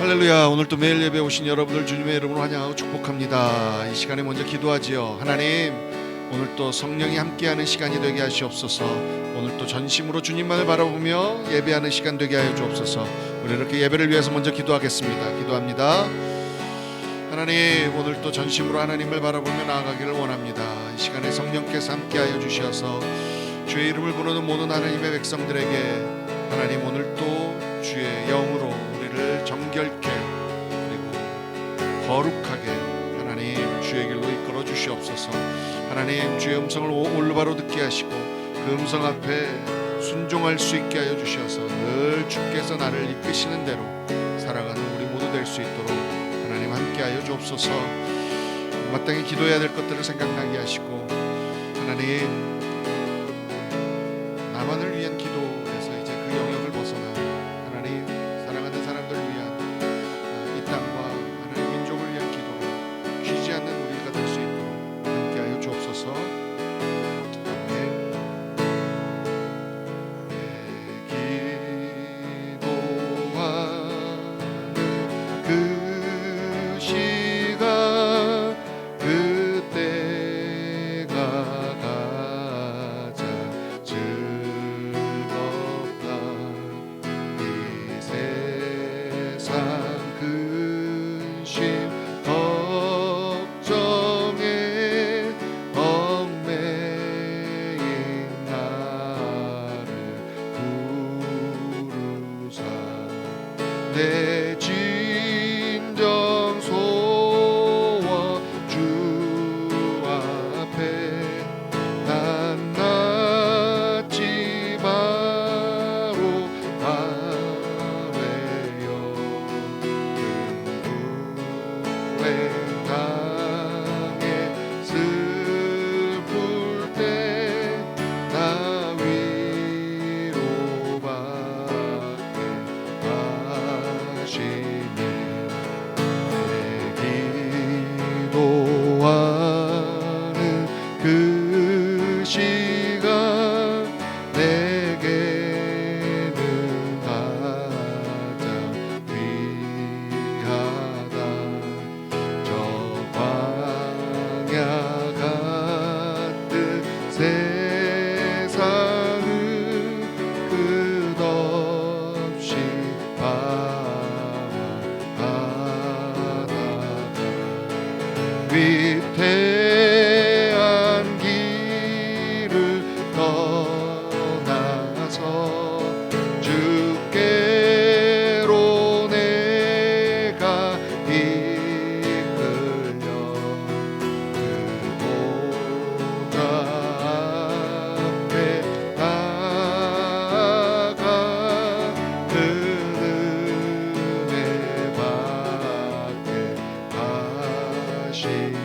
할렐루야. 오늘 또 매일 예배 오신 여러분들 주님의 이름으로 환영하고 축복합니다. 이 시간에 먼저 기도하지요. 하나님, 오늘 또 성령이 함께하는 시간이 되게 하시옵소서. 오늘 또 전심으로 주님만을 바라보며 예배하는 시간 되게 하여 주옵소서. 우리 이렇게 예배를 위해서 먼저 기도하겠습니다. 기도합니다. 하나님, 오늘 또 전심으로 하나님을 바라보며 나아가기를 원합니다. 이 시간에 성령께서 함께하여 주셔서 주의 이름을 부르는 모든 하나님의 백성들에게 하나님, 오늘 또 주의 영으로 우리를 정결케 그리고 거룩하게 하나님 주의 길로 이끌어 주시옵소서. 하나님, 주의 음성을 올바로 듣게 하시고 그 음성 앞에 순종할 수 있게 하여 주셔서 늘 주께서 나를 이끄시는 대로 살아가는 우리 모두 될 수 있도록 하나님 함께하여 주옵소서. 마땅히 기도해야 될 것들을 생각나게 하시고 하나님, 나만을 위한 기도에서 이제 그 영역을 벗어나 하나님 사랑하는 사람들을 위한 이 땅과 하나님 민족을 위한 기도로 쉬지 않는 우리가 될 수 있도록 함께하여 주옵소서. 아멘. 기도하는 그 시간 그때가 가장 즐겁다. 이 세상 근심 걱정에 얽매인 나를 부르사 내 진정 소원 주 앞에 난 낫지 바로 아뢰어 불행당해 슬플 때 나 위로받게 하시니 내 기도하는 그 시간 내게는 가장 귀하다. 저 광야 같은 세상은 끝없이 방황하다가 위태한 길을 떠나서 주께로 내가 이끌려 그 보좌 앞에 나아가 그 은혜 받게 하시네.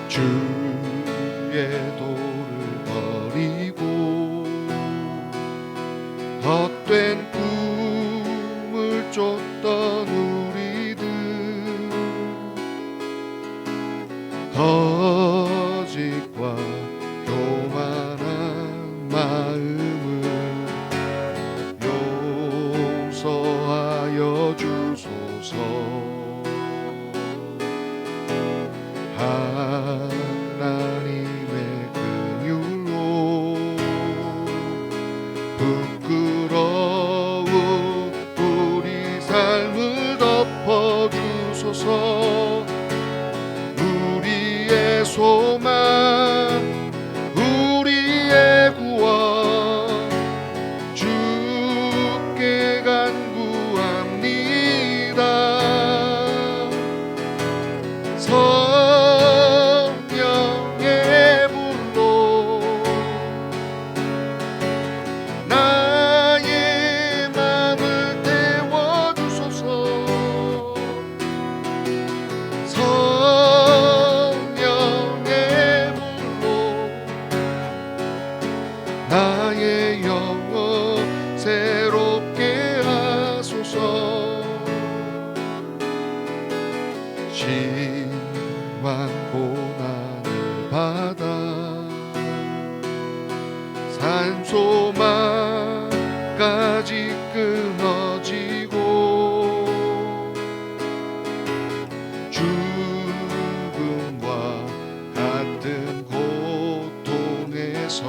주의 도를 버리고 헛된 꿈을 쫓던 우리들, 거짓과 교만한 마음을 용서하여 주소서. 하나님의 긍휼로 부끄러운 우리 삶을 덮어주소서. 우리의 소망, 우리의 구원, 주께 간구합니다. 성령의 불로 나의 맘을 태워주소서. 성령의 불로 나의 영혼 새롭게 하소서. 심한 고난을 받아 산소망까지 끊어지고 죽음과 같은 고통에서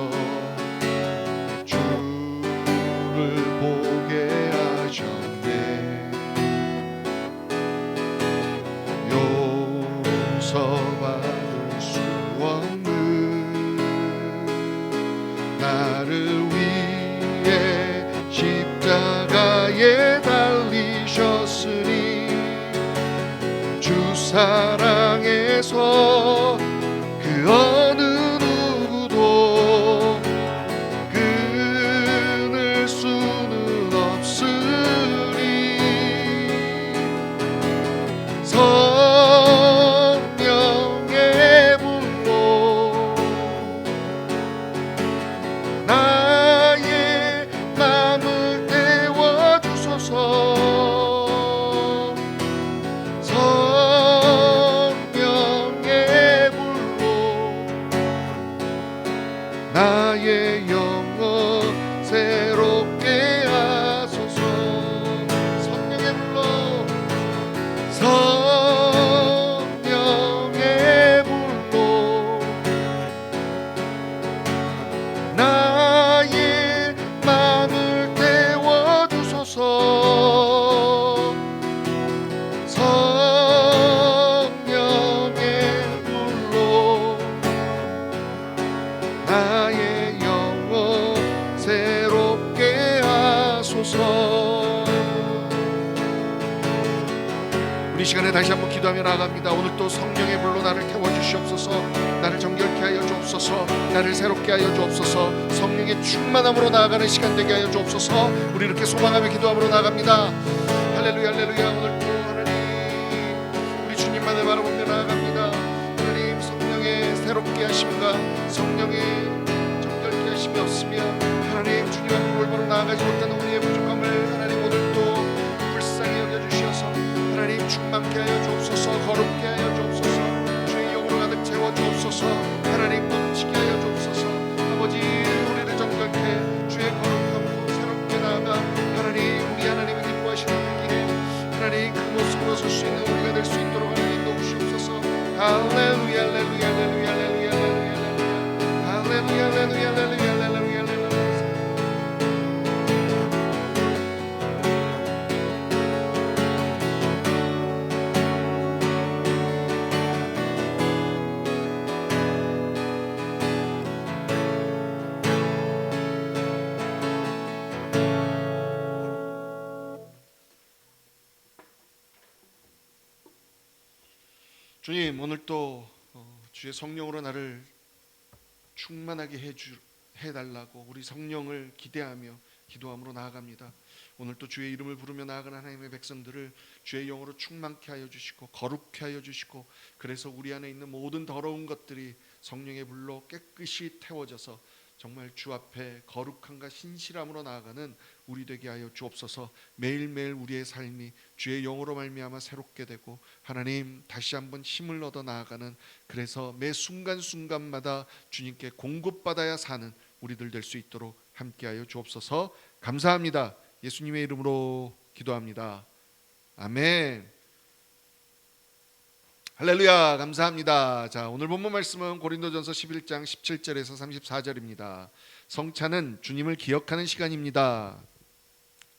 주를 보게 하셨네. 용서받을 수 없는 나를 위해 십자가에 달리셨으니 주 사랑에서 그 어느 누구도 끊을 수는 없으니 성령의 불로 나의 맘을 태워주소서. 성령의 불로 나의 영혼 새롭게 하소서. 성령의 불로, 성령의 불로 나의 맘을 태워주소서. 성령의 불로 나의 영혼 새롭게 하소서. 우리 시간에 다시 한번 기도하며 나아갑니다. 오늘 또 성령의 불로 나를 태워주시옵소서. 나를 정결케 하여 주옵소서. 나를 새롭게 하여 주옵소서. 성령의 충만함으로 나아가는 시간 되게 하여 주옵소서. 우리 이렇게 소망하며 기도함으로 나아갑니다. 할렐루야, 할렐루야. 오늘 또 하나님 우리 주님만을 바라보며 나아갑니다. 하나님 성령의 새롭게 하심과 성령의 정결케 하심이 없으면 하나님 주님 앞에 올바로 나아가지 못하는 우리의 부족함을 하나님 오늘 또 불쌍히 여겨주시어서 하나님 충만케 하여 주옵소서. 거룩게 하여 주옵소서. 주의 영으로 가득 채워 주옵소서. 하나님 넘치게 하여 주옵소서. 아버지 우리를 정결케 주의 거룩함으로 새롭게 나아가 하나님 우리 하나님을 기뻐하시는 그 길에 하나님 그 모습으로 설 수 있는 우리가 될 수 있도록 하나님 도우시옵소서. 할렐루야, 할렐루야, 할렐루야, 할렐루야, 할렐루야, 할렐루야, 할렐루야, 할렐루야, 할렐루야. 주님 오늘 또 주의 성령으로 나를 충만하게 해달라고 우리 성령을 기대하며 기도함으로 나아갑니다. 오늘 또 주의 이름을 부르며 나아가는 하나님의 백성들을 주의 영으로 충만케 하여 주시고 거룩케 하여 주시고, 그래서 우리 안에 있는 모든 더러운 것들이 성령의 불로 깨끗이 태워져서 정말 주 앞에 거룩함과 신실함으로 나아가는 우리 되게 하여 주옵소서. 매일매일 우리의 삶이 주의 영으로 말미암아 새롭게 되고 하나님 다시 한번 힘을 얻어 나아가는, 그래서 매 순간순간마다 주님께 공급받아야 사는 우리들 될 수 있도록 함께하여 주옵소서. 감사합니다. 예수님의 이름으로 기도합니다. 아멘. 할렐루야. 감사합니다. 자, 오늘 본문 말씀은 고린도전서 11장 17절에서 34절입니다. 성찬은 주님을 기억하는 시간입니다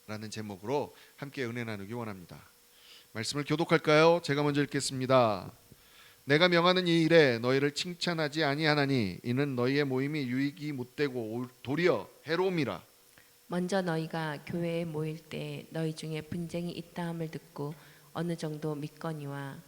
라는 제목으로 함께 은혜 나누기 원합니다. 말씀을 교독할까요? 제가 먼저 읽겠습니다. 내가 명하는 이 일에 너희를 칭찬하지 아니하나니 이는 너희의 모임이 유익이 못되고 도리어 해로움이라. 먼저 너희가 교회에 모일 때 너희 중에 분쟁이 있다함을 듣고 어느 정도 믿거니와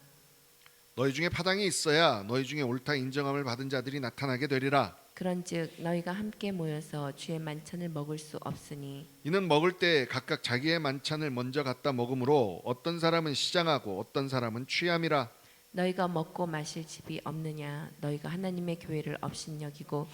너희 중에 파당이 있어야 너희 중에 옳다 인정함을 받은 자들이 나타나게 되리라. 그런즉 너희가 함께 모여서 주의 만찬을 먹을 수 없으니 이는 먹을 때 각각 자기의 만찬을 먼저 갖다 먹으므로 어떤 사람은 시장하고 어떤 사람은 취함이라. 너희가 먹고 마실 집이 없느냐 너희가 하나님의 교회를 업신여기고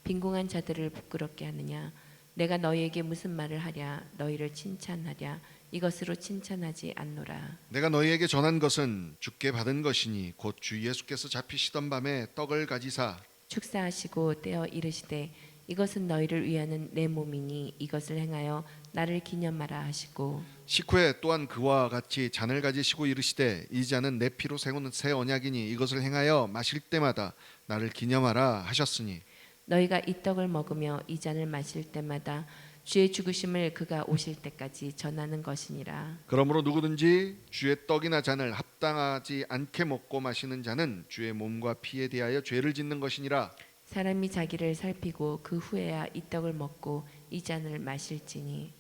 빈궁한 자들을 부끄럽게 하느냐. 내가 너희에게 무슨 말을 하랴 너희를 칭찬하랴 이것으로 칭찬하지 않노라. 내가 너희에게 전한 것은 주께 받은 것이니 곧 주 예수께서 잡히시던 밤에 떡을 가지사 축사하시고 떼어 이르시되 이것은 너희를 위하는 내 몸이니 이것을 행하여 나를 기념하라 하시고 식후에 또한 그와 같이 잔을 가지시고 이르시되 이 잔은 내 피로 세우는 새 언약이니 이것을 행하여 마실 때마다 나를 기념하라 하셨으니 너희가 이 떡을 먹으며 이 잔을 마실 때마다 주의 죽으심을 그가 오실 때까지 전하는 것이니라. 그러므로 누구든지 주의 떡이나 잔을 합당하지 않게 먹고 마시는 자는 주의 몸과 피에 대하여 죄를 짓는 것이니라. 사람이 자기를 살피고 그 후에야 이 떡을 먹고 이 잔을 마실지니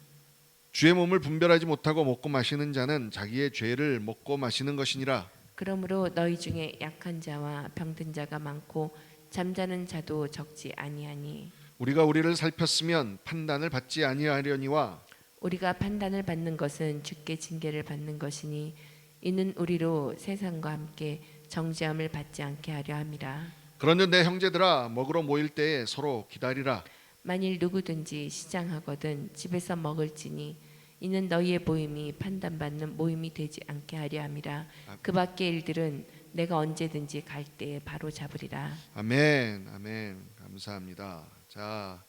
주의 몸을 분별하지 못하고 먹고 마시는 자는 자기의 죄를 먹고 마시는 것이니라. 그러므로 너희 중에 약한 자와 병든 자가 많고 잠자는 자도 적지 아니하니 우리가 우리를 살폈으면 판단을 받지 아니하려니와 우리가 판단을 받는 것은 주께 징계를 받는 것이니 이는 우리로 세상과 함께 정죄함을 받지 않게 하려 함이라. 그런즉 내 형제들아 먹으러 모일 때에 서로 기다리라. 만일 누구든지 시장하거든 집에서 먹을지니 이는 너희의 모임이 판단받는 모임이 되지 않게 하려 함이라. 그 밖의 일들은 내가 언제든지 갈 때에 바로 잡으리라. 아멘. 아멘. 감사합니다. 자,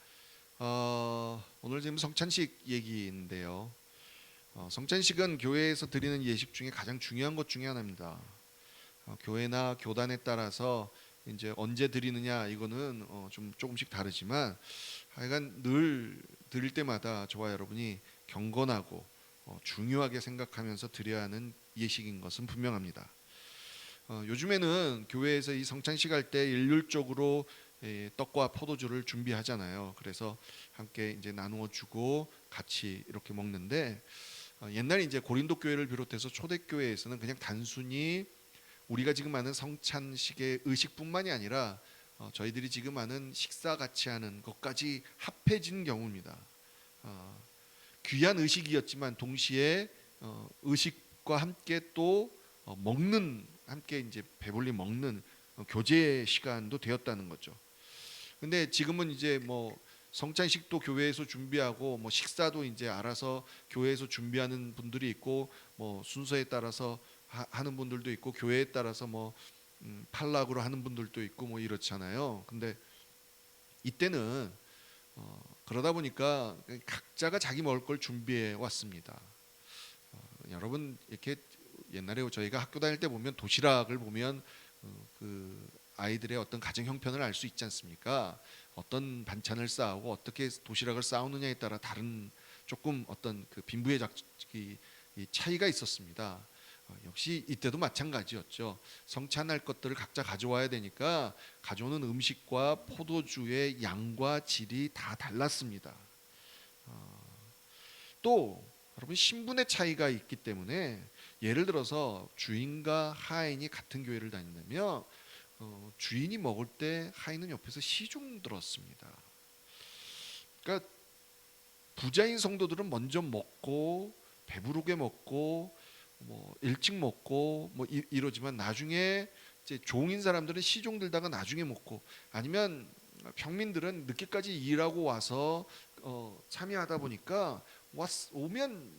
오늘 지금 성찬식 얘기인데요. 성찬식은 교회에서 드리는 예식 중에 가장 중요한 것 중에 하나입니다. 교회나 교단에 따라서 이제 언제 드리느냐 이거는 좀 조금씩 다르지만 하여간 늘 드릴 때마다 저와 여러분이 경건하고 중요하게 생각하면서 드려야 하는 예식인 것은 분명합니다. 요즘에는 교회에서 이 성찬식 할 때 일률적으로 떡과 포도주를 준비하잖아요. 그래서 함께 이제 나누어 주고 같이 이렇게 먹는데 옛날에 이제 고린도 교회를 비롯해서 초대교회에서는 그냥 단순히 우리가 지금 하는 성찬식의 의식뿐만이 아니라 저희들이 지금 하는 식사 같이 하는 것까지 합해진 경우입니다. 귀한 의식이었지만 동시에 의식과 함께 또 먹는 함께 이제 배불리 먹는 교제 시간도 되었다는 거죠. 근데 지금은 이제 뭐 성찬식도 교회에서 준비하고 뭐 식사도 이제 알아서 교회에서 준비하는 분들이 있고 뭐 순서에 따라서 하는 분들도 있고 교회에 따라서 뭐 팔락으로 하는 분들도 있고 뭐 이렇잖아요. 근데 이때는 그러다 보니까 각자가 자기 먹을 걸 준비해 왔습니다. 여러분 이렇게 옛날에 저희가 학교 다닐 때 보면 도시락을 보면 그 아이들의 어떤 가정 형편을 알 수 있지 않습니까? 어떤 반찬을 싸우고 어떻게 도시락을 싸우느냐에 따라 다른 조금 어떤 그 빈부의 차이가 있었습니다. 역시 이때도 마찬가지였죠. 성찬할 것들을 각자 가져와야 되니까 가져오는 음식과 포도주의 양과 질이 다 달랐습니다. 또 여러분 신분의 차이가 있기 때문에 예를 들어서 주인과 하인이 같은 교회를 다닌다면 주인이 먹을 때 하인은 옆에서 시중 들었습니다. 그러니까 부자인 성도들은 먼저 먹고 배부르게 먹고 뭐 일찍 먹고 뭐 이러지만 나중에 이제 종인 사람들은 시종 들다가 나중에 먹고, 아니면 평민들은 늦게까지 일하고 와서 참여하다 보니까 오면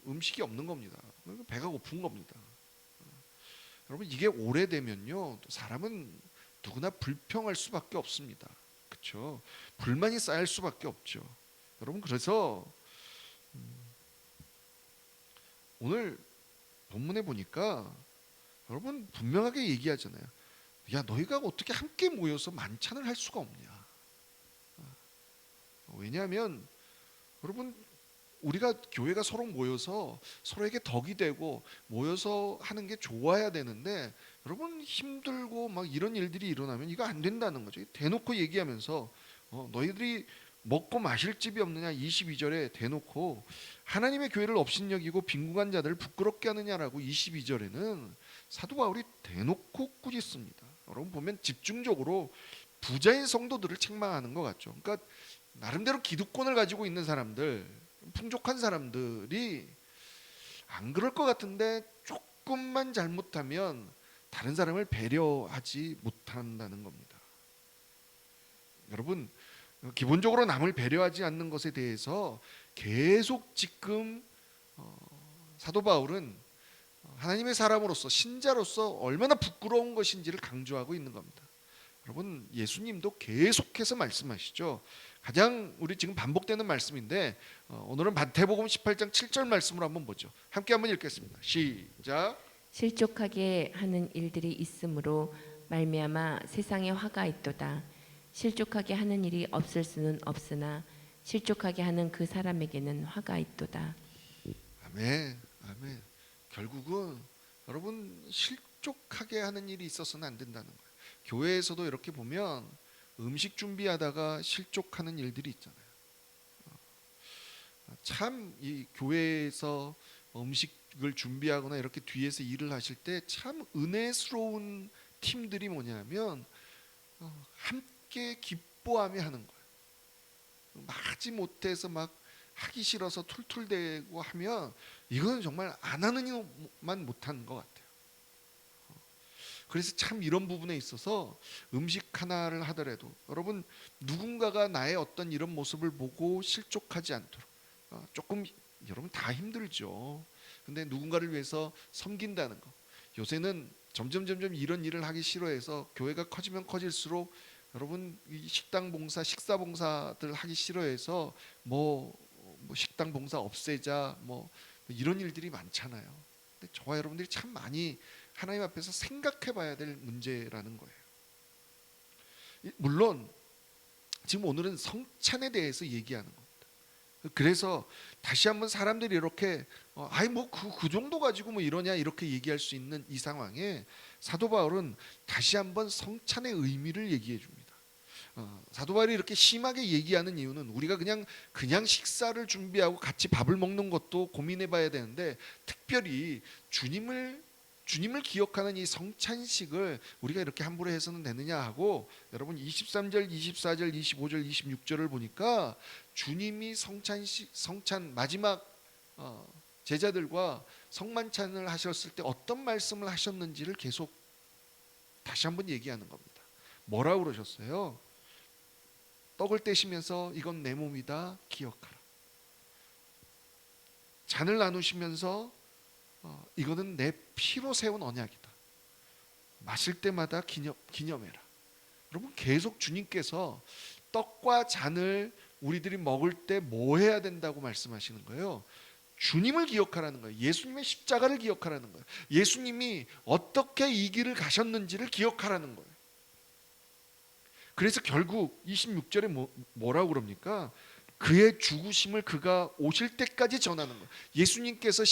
음식이 없는 겁니다. 배가 고픈 겁니다. 여러분, 이게 오래되면요, 또 사람은 누구나 불평할 수밖에 없습니다. 그렇죠? 불만이 쌓일 수밖에 없죠. 여러분, 그래서 오늘 본문에 보니까 여러분 분명하게 얘기하잖아요. 야, 너희가 어떻게 함께 모여서 만찬을 할 수가 없냐. 왜냐하면 여러분, 우리가 교회가 서로 모여서 서로에게 덕이 되고 모여서 하는 게 좋아야 되는데, 여러분 힘들고 막 이런 일들이 일어나면 이거 안 된다는 거죠. 대놓고 얘기하면서 너희들이 먹고 마실 집이 없느냐, 22절에 대놓고 하나님의 교회를 업신여기고 빈궁한 자들을 부끄럽게 하느냐라고 22절에는 사도 바울이 대놓고 꾸짖습니다. 여러분 보면 집중적으로 부자인 성도들을 책망하는 것 같죠. 그러니까 나름대로 기득권을 가지고 있는 사람들, 풍족한 사람들이 안 그럴 것 같은데 조금만 잘못하면 다른 사람을 배려하지 못한다는 겁니다. 여러분, 기본적으로 남을 배려하지 않는 것에 대해서 계속 지금 사도 바울은 하나님의 사람으로서, 신자로서 얼마나 부끄러운 것인지를 강조하고 있는 겁니다. 여러분, 예수님도 계속해서 말씀하시죠. 가장 우리 지금 반복되는 말씀인데 오늘은 마태복음 18장 7절 말씀으로 한번 보죠. 함께 한번 읽겠습니다. 시작. 실족하게 하는 일들이 있으므로 말미암아 세상에 화가 있도다. 실족하게 하는 일이 없을 수는 없으나 실족하게 하는 그 사람에게는 화가 있도다. 아멘, 아멘. 결국은 여러분 실족하게 하는 일이 있어서는 안 된다는 거예요. 교회에서도 이렇게 보면 음식 준비하다가 실족하는 일들이 있잖아요. 참 이 교회에서 음식을 준비하거나 이렇게 뒤에서 일을 하실 때 참 은혜스러운 팀들이 뭐냐면 함께 기뻐하며 하는 거예요. 하지 못해서 막 하기 싫어서 툴툴대고 하면 이건 정말 안 하는 이만 못하는 것 같아요. 그래서 참 이런 부분에 있어서 음식 하나를 하더라도 여러분 누군가가 나의 어떤 이런 모습을 보고 실족하지 않도록 조금, 여러분 다 힘들죠. 근데 누군가를 위해서 섬긴다는 거, 요새는 점점 이런 일을 하기 싫어해서 교회가 커지면 커질수록 여러분 이 식당 봉사, 식사 봉사들 하기 싫어해서 뭐 식당 봉사 없애자 뭐 이런 일들이 많잖아요. 근데 저와 여러분들이 참 많이 하나님 앞에서 생각해 봐야 될 문제라는 거예요. 물론 지금 오늘은 성찬에 대해서 얘기하는 겁니다. 그래서 다시 한번 사람들이 이렇게 아이 뭐 그 정도 가지고 뭐 이러냐 이렇게 얘기할 수 있는 이 상황에 사도 바울은 다시 한번 성찬의 의미를 얘기해 줍니다. 사도 바울이 이렇게 심하게 얘기하는 이유는 우리가 그냥 식사를 준비하고 같이 밥을 먹는 것도 고민해 봐야 되는데, 특별히 주님을 기억하는 이 성찬식을 우리가 이렇게 함부로 해서는 되느냐 하고, 여러분 23절, 24절, 25절, 26절을 보니까 주님이 성찬 마지막 제자들과 성만찬을 하셨을 때 어떤 말씀을 하셨는지를 계속 다시 한번 얘기하는 겁니다. 뭐라고 그러셨어요? 떡을 떼시면서 이건 내 몸이다 기억하라. 잔을 나누시면서 이거는 내 피로 세운 언약이다. 마실 때마다 기념해라. 여러분 계속 주님께서 떡과 잔을 우리들이 먹을 때 뭐 해야 된다고 말씀하시는 거예요? 주님을 기억하라는 거예요. 예수님의 십자가를 기억하라는 거예요. 예수님이 어떻게 이 길을 가셨는지를 기억하라는 거예요. 그래서 결국 26절에 뭐라고 그럽니까? 그의 죽으심을 그가 오실 때까지 전하는 거예요. 예수님께서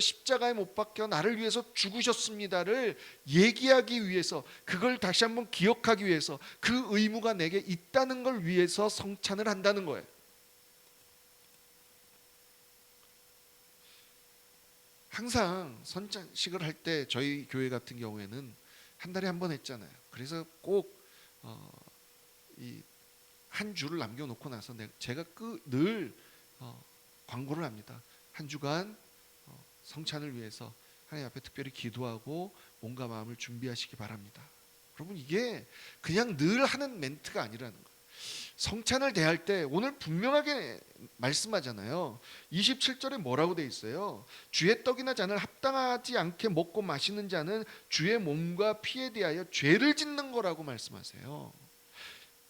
십자가에 못 박혀 나를 위해서 죽으셨습니다를 얘기하기 위해서, 그걸 다시 한번 기억하기 위해서, 그 의무가 내게 있다는 걸 위해서 성찬을 한다는 거예요. 항상 성찬식을 할 때 저희 교회 같은 경우에는 한 달에 한 번 했잖아요. 그래서 꼭 이 한 주를 남겨놓고 나서 제가 늘 광고를 합니다. 한 주간 성찬을 위해서 하나님 앞에 특별히 기도하고 몸과 마음을 준비하시기 바랍니다. 여러분, 이게 그냥 늘 하는 멘트가 아니라는 거예요. 성찬을 대할 때 오늘 분명하게 말씀하잖아요. 27절에 뭐라고 돼 있어요? 주의 떡이나 잔을 합당하지 않게 먹고 마시는 자는 주의 몸과 피에 대하여 죄를 짓는 거라고 말씀하세요.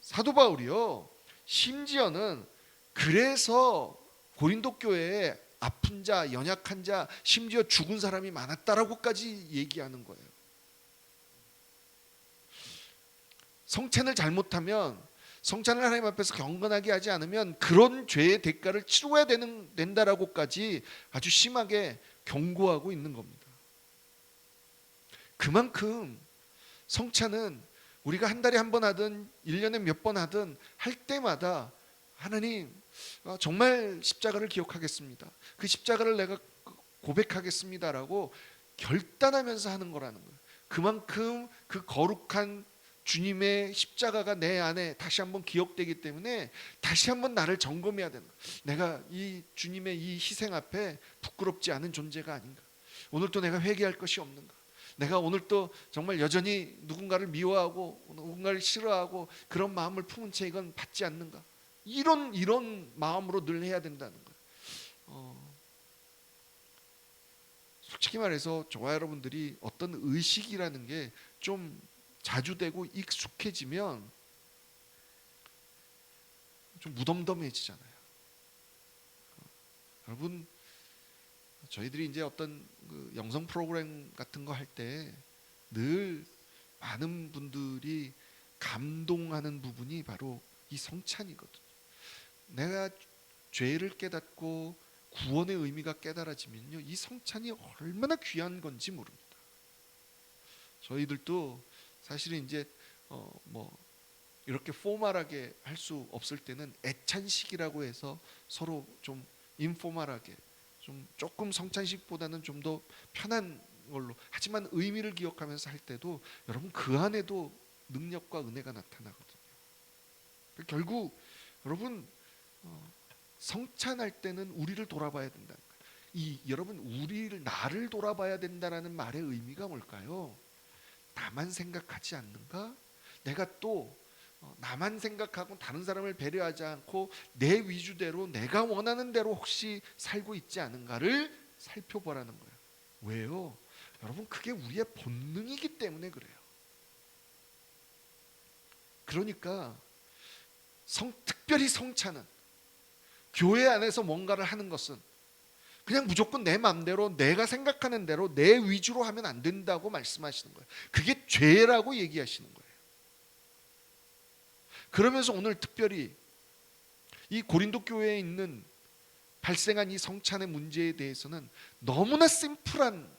사도 바울이요, 심지어는 그래서 고린도 교회에 아픈 자, 연약한 자, 심지어 죽은 사람이 많았다라고까지 얘기하는 거예요. 성찬을 잘못하면, 성찬을 하나님 앞에서 경건하게 하지 않으면 그런 죄의 대가를 치러야 된다라고까지 아주 심하게 경고하고 있는 겁니다. 그만큼 성찬은 우리가 한 달에 한 번 하든 1년에 몇 번 하든 할 때마다 하나님, 정말 십자가를 기억하겠습니다. 그 십자가를 내가 고백하겠습니다라고 결단하면서 하는 거라는 거예요. 그만큼 그 거룩한 주님의 십자가가 내 안에 다시 한번 기억되기 때문에 다시 한번 나를 점검해야 되는 거예요. 내가 이 주님의 이 희생 앞에 부끄럽지 않은 존재가 아닌가. 오늘 또 내가 회개할 것이 없는가. 내가 오늘 또 정말 여전히 누군가를 미워하고 누군가를 싫어하고 그런 마음을 품은 채 이건 받지 않는가. 이런 마음으로 늘 해야 된다는 거예요. 솔직히 말해서 저와 여러분들이 어떤 의식이라는 게 좀 자주 되고 익숙해지면 좀 무덤덤해지잖아요. 여러분, 저희들이 이제 어떤 그 영상 프로그램 같은 거 할 때 늘 많은 분들이 감동하는 부분이 바로 이 성찬이거든요. 내가 죄를 깨닫고 구원의 의미가 깨달아지면요, 이 성찬이 얼마나 귀한 건지 모릅니다. 저희들도 사실은 이제 이렇게 포멀하게 할 수 없을 때는 애찬식이라고 해서 서로 좀 인포멀하게, 좀 조금 성찬식보다는 좀 더 편한 걸로, 하지만 의미를 기억하면서 할 때도 여러분 그 안에도 능력과 은혜가 나타나거든요. 결국 여러분, 성찬할 때는 우리를 돌아봐야 된다는 거예요. 여러분, 나를 돌아봐야 된다라는 말의 의미가 뭘까요? 나만 생각하지 않는가? 내가 또 나만 생각하고 다른 사람을 배려하지 않고 내 위주대로 내가 원하는 대로 혹시 살고 있지 않은가를 살펴보라는 거예요. 왜요? 여러분, 그게 우리의 본능이기 때문에 그래요. 그러니까 특별히 성찬은, 교회 안에서 뭔가를 하는 것은 그냥 무조건 내 마음대로 내가 생각하는 대로 내 위주로 하면 안 된다고 말씀하시는 거예요. 그게 죄라고 얘기하시는 거예요. 그러면서 오늘 특별히 이 고린도 교회에 있는 발생한 이 성찬의 문제에 대해서는 너무나 심플한,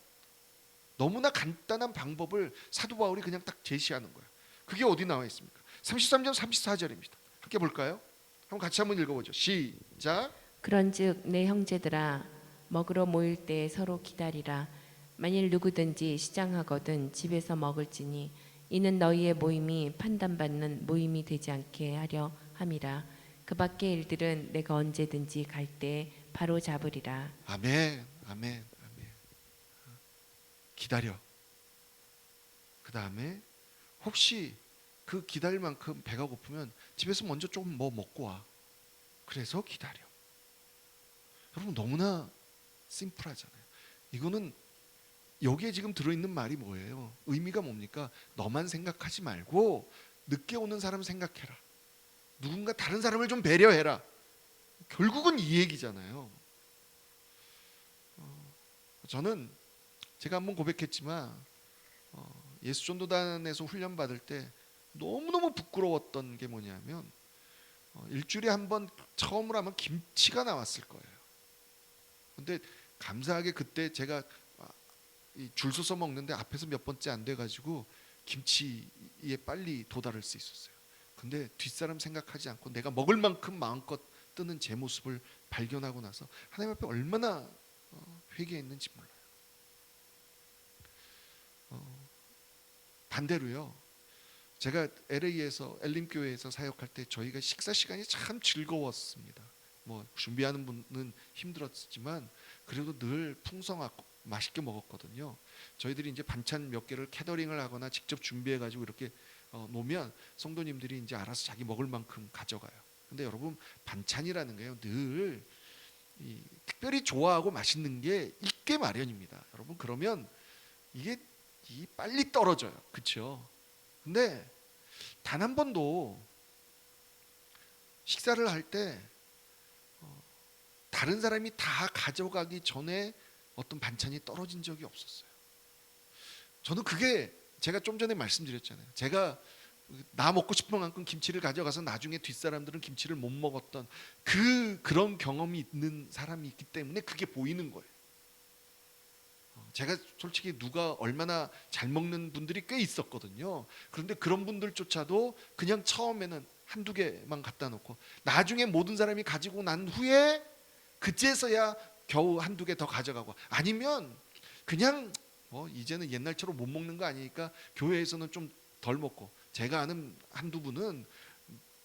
너무나 간단한 방법을 사도 바울이 그냥 딱 제시하는 거예요. 그게 어디 나와 있습니까? 33절 34절입니다. 함께 볼까요? 한번 같이 한번 읽어보죠. 시작. 그런즉 내 형제들아, 먹으러 모일 때 서로 기다리라. 만일 누구든지 시장하거든 집에서 먹을지니 이는 너희의 모임이 판단받는 모임이 되지 않게 하려 함이라. 그 밖의 일들은 내가 언제든지 갈 때 바로 잡으리라. 아멘, 아멘, 아멘. 기다려. 그 다음에 혹시 그 기다릴 만큼 배가 고프면 집에서 먼저 좀 뭐 먹고 와. 그래서 기다려. 여러분, 너무나 심플하잖아요. 이거는 여기에 지금 들어있는 말이 뭐예요? 의미가 뭡니까? 너만 생각하지 말고 늦게 오는 사람 생각해라. 누군가 다른 사람을 좀 배려해라. 결국은 이 얘기잖아요. 저는 제가 한번 고백했지만 예수전도단에서 훈련 받을 때 너무너무 부끄러웠던 게 뭐냐면 일주일에 한 번 처음으로 하면 김치가 나왔을 거예요. 근데 감사하게 그때 제가 줄 서서 먹는데 앞에서 몇 번째 안 돼가지고 김치에 빨리 도달할 수 있었어요. 근데 뒷사람 생각하지 않고 내가 먹을 만큼 마음껏 뜨는 제 모습을 발견하고 나서 하나님 앞에 얼마나 회개했는지 몰라요. 반대로요, 제가 LA에서 엘림교회에서 사역할 때 저희가 식사 시간이 참 즐거웠습니다. 뭐 준비하는 분은 힘들었지만 그래도 늘 풍성하고 맛있게 먹었거든요. 저희들이 이제 반찬 몇 개를 캐터링을 하거나 직접 준비해 가지고 이렇게 놓으면 성도님들이 이제 알아서 자기 먹을 만큼 가져가요. 근데 여러분, 반찬이라는 게요 늘 특별히 좋아하고 맛있는 게 있게 마련입니다. 여러분, 그러면 이게 빨리 떨어져요. 그렇죠? 근데 단 한 번도 식사를 할 때 다른 사람이 다 가져가기 전에 어떤 반찬이 떨어진 적이 없었어요. 저는 그게 제가 좀 전에 말씀드렸잖아요. 제가 나 먹고 싶은 만큼 김치를 가져가서 나중에 뒷사람들은 김치를 못 먹었던 그런 경험이 있는 사람이 있기 때문에 그게 보이는 거예요. 제가 솔직히 누가 얼마나 잘 먹는 분들이 꽤 있었거든요. 그런데 그런 분들조차도 그냥 처음에는 한두 개만 갖다 놓고 나중에 모든 사람이 가지고 난 후에 그제서야 겨우 한두 개 더 가져가고, 아니면 그냥 이제는 옛날처럼 못 먹는 거 아니니까 교회에서는 좀 덜 먹고, 제가 아는 한두 분은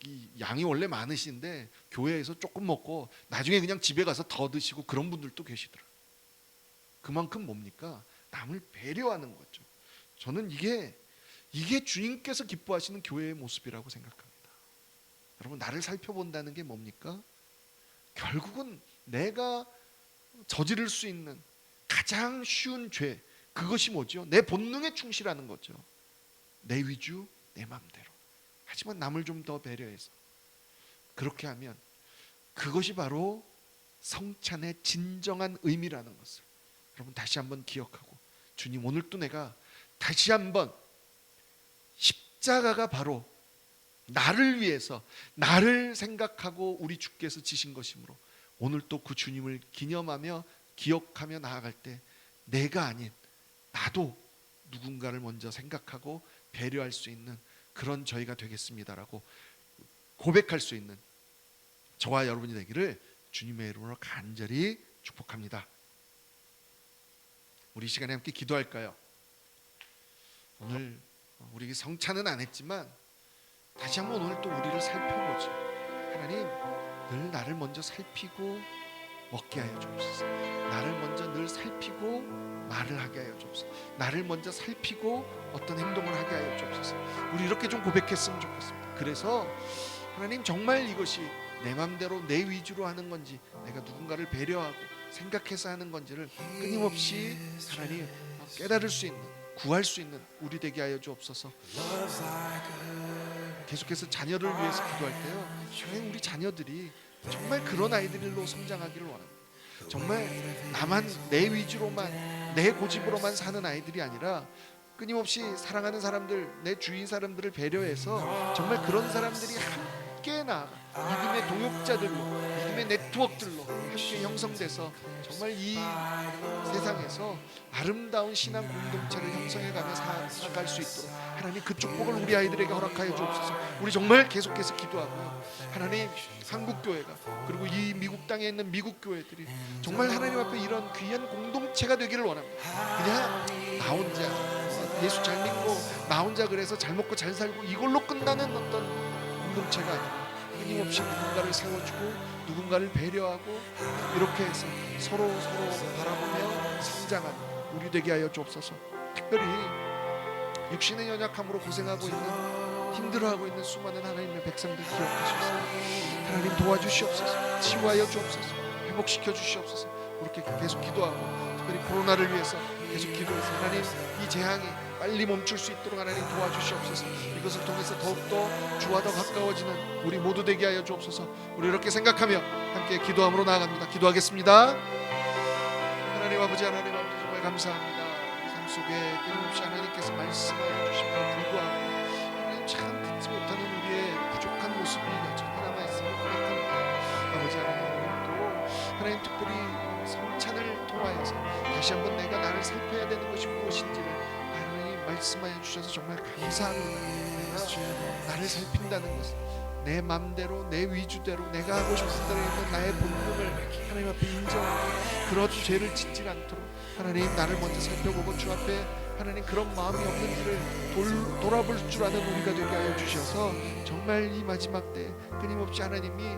이 양이 원래 많으신데 교회에서 조금 먹고 나중에 그냥 집에 가서 더 드시고 그런 분들도 계시더라고요. 그만큼 뭡니까? 남을 배려하는 거죠. 저는 이게 주님께서 기뻐하시는 교회의 모습이라고 생각합니다. 여러분, 나를 살펴본다는 게 뭡니까? 결국은 내가 저지를 수 있는 가장 쉬운 죄, 그것이 뭐죠? 내 본능에 충실하는 거죠. 내 위주, 내 마음대로. 하지만 남을 좀 더 배려해서 그렇게 하면 그것이 바로 성찬의 진정한 의미라는 것을 여러분 다시 한번 기억하고, 주님, 오늘 또 내가 다시 한번 십자가가 바로 나를 위해서, 나를 생각하고 우리 주께서 지신 것이므로 오늘 또 그 주님을 기념하며 기억하며 나아갈 때 내가 아닌 나도 누군가를 먼저 생각하고 배려할 수 있는 그런 저희가 되겠습니다라고 고백할 수 있는 저와 여러분이 되기를 주님의 이름으로 간절히 축복합니다. 우리 이 시간에 함께 기도할까요? 오늘 우리 성찬은 안 했지만 다시 한번 오늘 또 우리를 살펴보죠. 하나님, 늘 나를 먼저 살피고 먹게 하여 주옵소서. 나를 먼저 늘 살피고 말을 하게 하여 주옵소서. 나를 먼저 살피고 어떤 행동을 하게 하여 주옵소서. 우리 이렇게 좀 고백했으면 좋겠습니다. 그래서 하나님, 정말 이것이 내 맘대로 내 위주로 하는 건지 내가 누군가를 배려하고 생각해서 하는 건지를 끊임없이 하나님 깨달을 수 있는, 구할 수 있는 우리 되게 하여 주옵소서. 계속해서 자녀를 위해서 기도할 때요, 하나님, 우리 자녀들이 정말 그런 아이들로 성장하기를 원합니다. 정말 나만 내 위주로만, 내 고집으로만 사는 아이들이 아니라 끊임없이 사랑하는 사람들, 내 주위 사람들을 배려해서 정말 그런 사람들이 함께 나아가 믿음의 동역자들로, 믿음의 네트워크들로 함께 형성돼서 정말 이 세상에서 아름다운 신앙 공동체를 형성해가며 살아갈 수 있도록 하나님 그 축복을 우리 아이들에게 허락하여 주옵소서. 우리 정말 계속해서 기도하고요, 하나님, 한국교회가 그리고 이 미국 땅에 있는 미국 교회들이 정말 하나님 앞에 이런 귀한 공동체가 되기를 원합니다. 그냥 나 혼자 예수 잘 믿고 나 혼자 그래서 잘 먹고 잘 살고 이걸로 끝나는 어떤 공동체가 아니라 끊임없이 누군가를 세워주고 누군가를 배려하고 이렇게 해서 서로 바라보며 성장하는 우리 되게 하여 주옵소서. 특별히 육신의 연약함으로 고생하고 있는, 힘들어하고 있는 수많은 하나님의 백성들 기억하셔서 하나님 도와주시옵소서. 치유하여 주옵소서. 회복시켜 주시옵소서. 그렇게 계속 기도하고, 특별히 코로나를 위해서 계속 기도해서 하나님 이 재앙이 빨리 멈출 수 있도록 하나님 도와주시옵소서. 이것을 통해서 더욱더 주와 더 가까워지는 우리 모두 되게 하여 주옵소서. 우리 이렇게 생각하며 함께 기도함으로 나아갑니다. 기도하겠습니다. 하나님 아버지, 하나님 아버지, 정말 감사합니다. 삶 속에 끊임없이 하나님께서 말씀하여 주심에도 불구하고 하나님 참 듣지 못하는 우리의 부족한 모습이 여전히 남아있음을 고백합니다. 아버지 하나님, 오늘도 하나님 특별히 성찬을 통하여서 다시 한번 내가 나를 살펴야 되는 것이 무엇인지를 하나님 말씀하여 주셔서 정말 감사합니다. 내가 나를 살핀다는 것은 내 맘대로, 내 위주대로 내가 하고 싶은 대로 있는 나의 본능을 하나님 앞에 인정하고 그런 죄를 짓지 않도록 하나님 나를 먼저 살펴보고 주 앞에 하나님 그런 마음이 없는지를 돌아볼 줄 아는 우리가 되게 하여 주셔서 정말 이 마지막 때 끊임없이 하나님이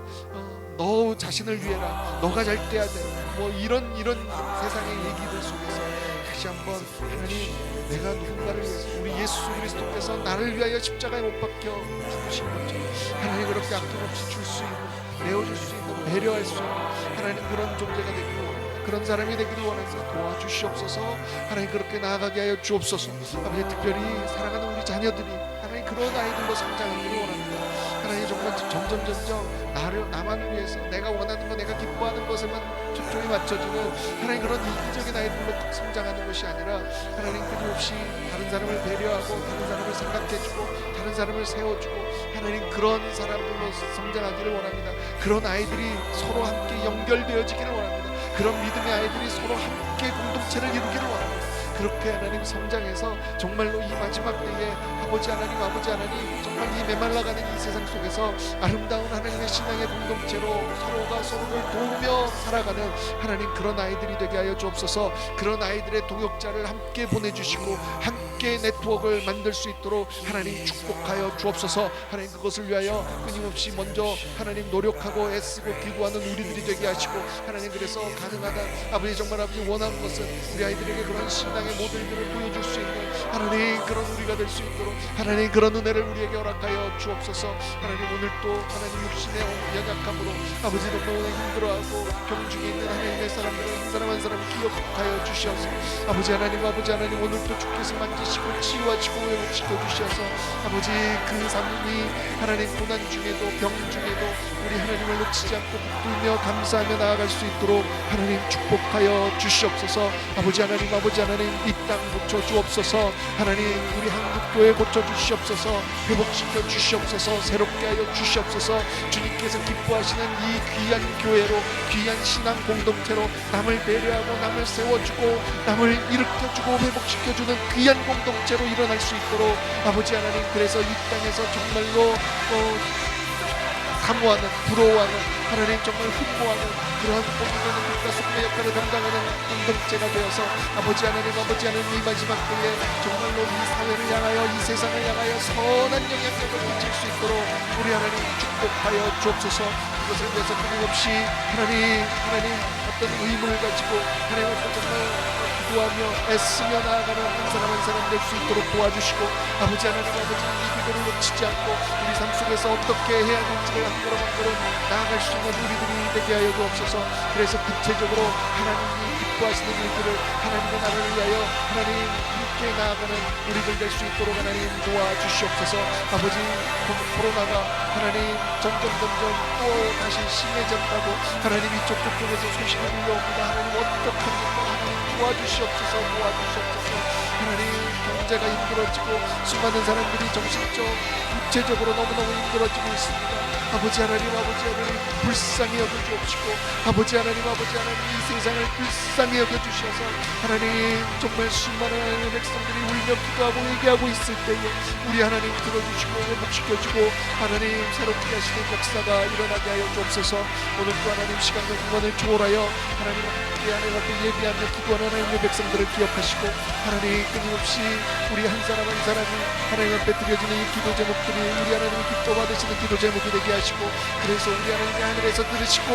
너 자신을 위해라, 너가 잘 돼야 돼, 뭐 이런 세상의 얘기들 속에서 다시 한번 하나님, 내가 누군가를 위해서, 우리 예수 그리스도께서 나를 위하여 십자가에 못 박혀 죽으신 것처럼 하나님 그렇게 아낌없이 줄 수 있는, 내어줄 수 있는, 배려할 수 있는 하나님 그런 존재가 되기를 원합니다. 그런 사람이 되기를 원해서 도와주시옵소서. 하나님 그렇게 나아가게 하여 주옵소서. 아버지, 특별히 사랑하는 우리 자녀들이 하나님 그런 아이들로 성장하기를 원합니다. 하나님 정말 점점 나만을 위해서, 내가 원하는 것, 내가 기뻐하는 것에만 초점이 맞춰지는 하나님 그런 이기적인 아이들로 성장하는 것이 아니라 하나님 끊임없이 다른 사람을 배려하고 다른 사람을 생각해주고 다른 사람을 세워주고 하나님 그런 사람들로 성장하기를 원합니다. 그런 아이들이 서로 함께 연결되어지기를 원합니다. 그런 믿음의 아이들이 서로 함께 공동체를 이루기를 원합니다. 그렇게 하나님 성장해서 정말로 이 마지막 때에 아버지 하나님 정말 이 메말라가는 이 세상 속에서 아름다운 하나님의 신앙의 공동체로 서로가 서로를 도우며 살아가는 하나님 그런 아이들이 되게 하여 주옵소서. 그런 아이들의 동역자를 함께 보내주시고 함께 네트워크를 만들 수 있도록 하나님 축복하여 주옵소서. 하나님 그것을 위하여 끊임없이 먼저 하나님 노력하고 애쓰고 기도하는 우리들이 되게 하시고 하나님 그래서 가능하다 아버지 정말 아버지 원하는 것은 우리 아이들에게 그런 신앙의 모델들을 보여줄 수 있는 하나님 그런 우리가 될 수 있도록 하나님 그런 은혜를 우리에게 허락하여 주옵소서. 하나님 오늘도 하나님 육신의 연약함으로 아버지 너무 힘들어하고 병중에 있는 하나님의 사람들을 한 사람 한 사람 기억하여 주셔서 아버지 하나님 오늘도 주께서 만지시고 치유하시고 회복시켜 주셔서 아버지 그 삶이 하나님 고난 중에도 병 중에도 우리 하나님을 놓치지 않고 붙들며 감사하며 나아갈 수 있도록 하나님 축복하여 주시옵소서. 아버지 하나님 이 땅 고쳐 주옵소서. 하나님 우리 한국교회 고쳐 주시옵소서. 회복시켜 주시옵소서. 새롭게 하여 주시옵소서. 주님께서 기뻐하시는 이 귀한 교회로, 귀한 신앙 공동체로 남을 배려하고 남을 세워주고 남을 일으켜주고 회복시켜주는 귀한 공동체로 일어날 수 있도록 아버지 하나님 그래서 이 땅에서 정말로 사모하는, 부러워하는, 하나님 정말 흠모하는 그러한 복음되는 국가 속의 역할을 담당하는 공동체가 되어서 아버지 하나님 이 마지막 때에 정말로 이 사회를 향하여 이 세상을 향하여 선한 영향력을 미칠 수 있도록 우리 하나님 축복하여 주옵소서. 그것을 위해서 끊임없이 하나님 어떤 의무를 가지고 하나님 어떤 정말 기도하며 애쓰며 나아가는 한 사람 될 수 있도록 도와주시고 아버지 하나님 이 기도를 놓치지 않고 우리 삶 속에서 어떻게 해야 될지를 한 걸음 한 걸음 나아갈 수 있는 우리들이 되게 하여 주옵소서. 그래서 구체적으로 하나님이 기뻐하시는 일들을 하나님의 나라를 위하여 하나님 함께 나아가는 우리들 될 수 있도록 하나님 도와주시옵소서. 아버지 코로나가 하나님 점점 또 다시 심해졌다고 하나님 이쪽 저쪽에서 소식이 들려옵니다. 하나님 어떡합니까? 하나님 도와주시옵소서. 하나님 경제가 힘들어지고 수많은 사람들이 정신적 육체적으로 너무너무 힘들어지고 있습니다. 아버지 하나님 불쌍히 여겨주옵시고 아버지 하나님 이 세상을 불쌍히 여겨주셔서 하나님 정말 수많은 하나님의 백성들이 울며 기도하고 얘기하고 있을 때에 우리 하나님 들어주시고 회복시켜주고 하나님 새롭게 하시는 역사가 일어나게 하여 주옵소서. 오늘도 하나님 시간과 공간을 초월하여 하나님 하나님 앞에 예비하며 기도하는 하나님의 백성들을 기억하시고 하나님 끊임없이 우리 한 사람이 하나님 앞에 드려지는 이 기도 제목들이 우리 하나님이 기뻐 받으시는 기도 제목이 되게 하시고 그래서 우리 하나님이 하늘에서 들으시고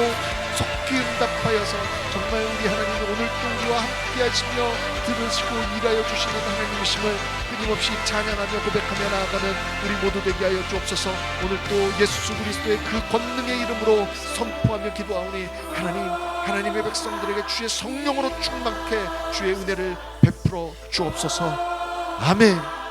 속히 응답하여서 정말 우리 하나님이 오늘도 우리와 함께 하시며 들으시고 일하여 주시는 하나님이심을 끊임없이 찬양하며 고백하며 나아가는 우리 모두 되게 하여 주옵소서. 오늘도 예수 그리스도의 그 권능의 이름으로 선포하며 기도하오니 하나님의 백성들에게 주의 성령으로 충만케 주의 은혜를 베풀어 주옵소서. 아멘.